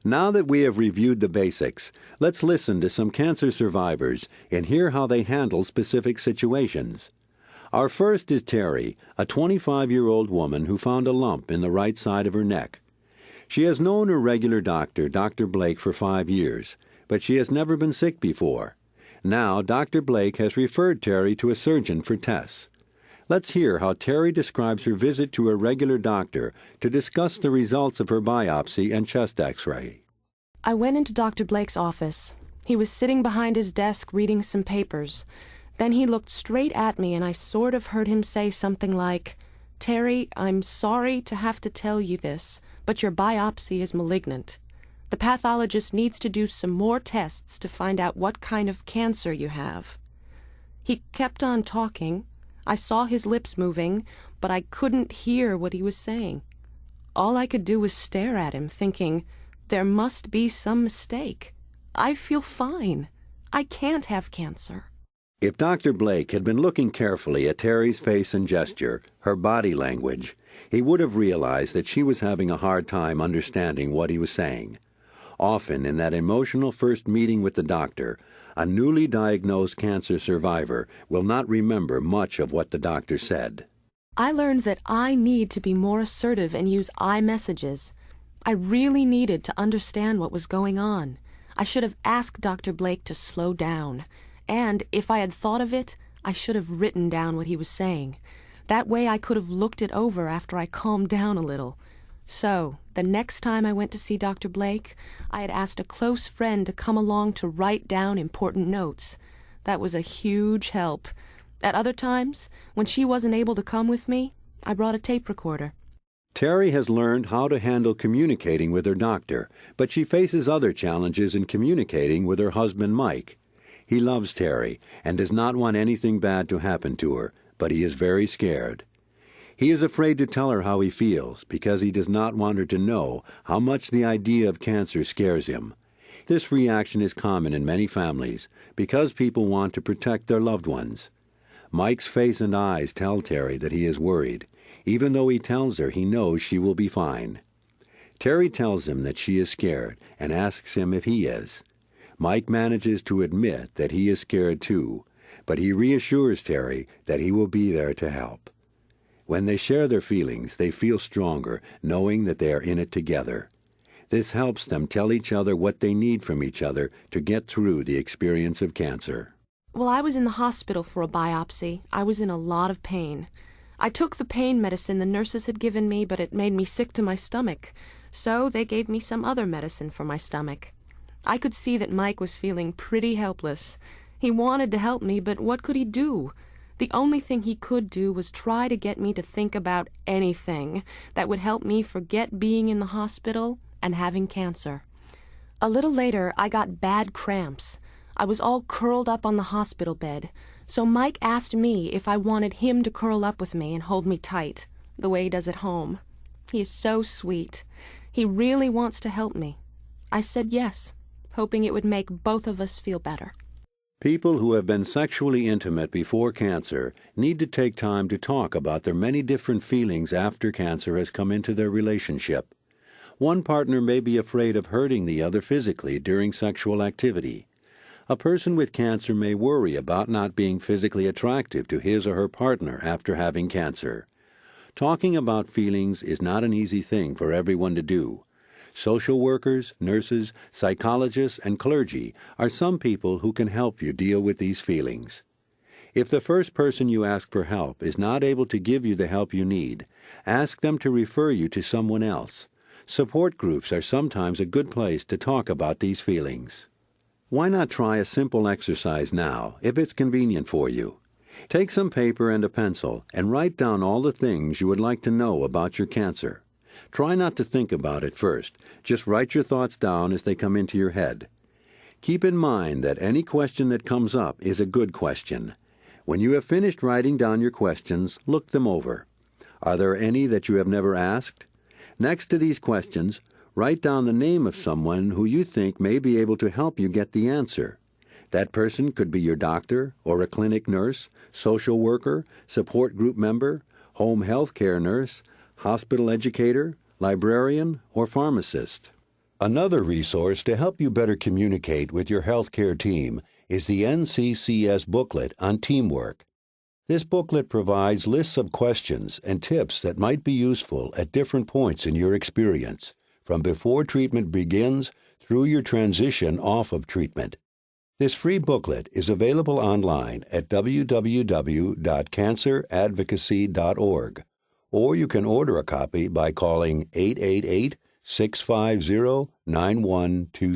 Now that we have reviewed the basics, let's listen to some cancer survivors and hear how they handle specific situations. Our first is Teri, a 25-year-old woman who found a lump in the right side of her neck. She has known her regular doctor, Dr. Blake, for 5 years, but she has never been sick before. Now, Dr. Blake has referred Teri to a surgeon for tests. Let's hear how Teri describes her visit to her regular doctor to discuss the results of her biopsy and chest X-ray. I went into Dr. Blake's office. He was sitting behind his desk reading some papers. Then he looked straight at me and I sort of heard him say something like, "Teri, I'm sorry to have to tell you this, but your biopsy is malignant. The pathologist needs to do some more tests to find out what kind of cancer you have." He kept on talking. I saw his lips moving, but I couldn't hear what he was saying. All I could do was stare at him, thinking, there must be some mistake. I feel fine. I can't have cancer. If Dr. Blake had been looking carefully at Teri's face and gesture, her body language, he would have realized that she was having a hard time understanding what he was saying. Often, in that emotional first meeting with the doctor, a newly diagnosed cancer survivor will not remember much of what the doctor said. I learned that I need to be more assertive and use I messages. I really needed to understand what was going on. I should have asked Dr. Blake to slow down. And if I had thought of it, I should have written down what he was saying. That way I could have looked it over after I calmed down a little. So, the next time I went to see Dr. Blake, I had asked a close friend to come along to write down important notes. That was a huge help. At other times, when she wasn't able to come with me, I brought a tape recorder. Teri has learned how to handle communicating with her doctor, but she faces other challenges in communicating with her husband, Mike. He loves Teri and does not want anything bad to happen to her, but he is very scared. He is afraid to tell her how he feels because he does not want her to know how much the idea of cancer scares him. This reaction is common in many families because people want to protect their loved ones. Mike's face and eyes tell Teri that he is worried, even though he tells her he knows she will be fine. Teri tells him that she is scared and asks him if he is. Mike manages to admit that he is scared too, but he reassures Teri that he will be there to help. When they share their feelings, they feel stronger, knowing that they are in it together. This helps them tell each other what they need from each other to get through the experience of cancer. While I was in the hospital for a biopsy, I was in a lot of pain. I took the pain medicine the nurses had given me, but it made me sick to my stomach, so they gave me some other medicine for my stomach. I could see that Mike was feeling pretty helpless. He wanted to help me, but what could he do? The only thing he could do was try to get me to think about anything that would help me forget being in the hospital and having cancer. A little later, I got bad cramps. I was all curled up on the hospital bed, so Mike asked me if I wanted him to curl up with me and hold me tight, the way he does at home. He is so sweet. He really wants to help me. I said yes, hoping it would make both of us feel better. People who have been sexually intimate before cancer need to take time to talk about their many different feelings after cancer has come into their relationship. One partner may be afraid of hurting the other physically during sexual activity. A person with cancer may worry about not being physically attractive to his or her partner after having cancer. Talking about feelings is not an easy thing for everyone to do. Social workers, nurses, psychologists, and clergy are some people who can help you deal with these feelings. If the first person you ask for help is not able to give you the help you need, ask them to refer you to someone else. Support groups are sometimes a good place to talk about these feelings. Why not try a simple exercise now, if it's convenient for you? Take some paper and a pencil and write down all the things you would like to know about your cancer. Try not to think about it first. Just write your thoughts down as they come into your head. Keep in mind that any question that comes up is a good question. When you have finished writing down your questions, look them over. Are there any that you have never asked? Next to these questions, write down the name of someone who you think may be able to help you get the answer. That person could be your doctor or a clinic nurse, social worker, support group member, home health care nurse, hospital educator, librarian, or pharmacist. Another resource to help you better communicate with your healthcare team is the NCCS booklet on teamwork. This booklet provides lists of questions and tips that might be useful at different points in your experience, from before treatment begins through your transition off of treatment. This free booklet is available online at www.canceradvocacy.org, or you can order a copy by calling 888-650-9127.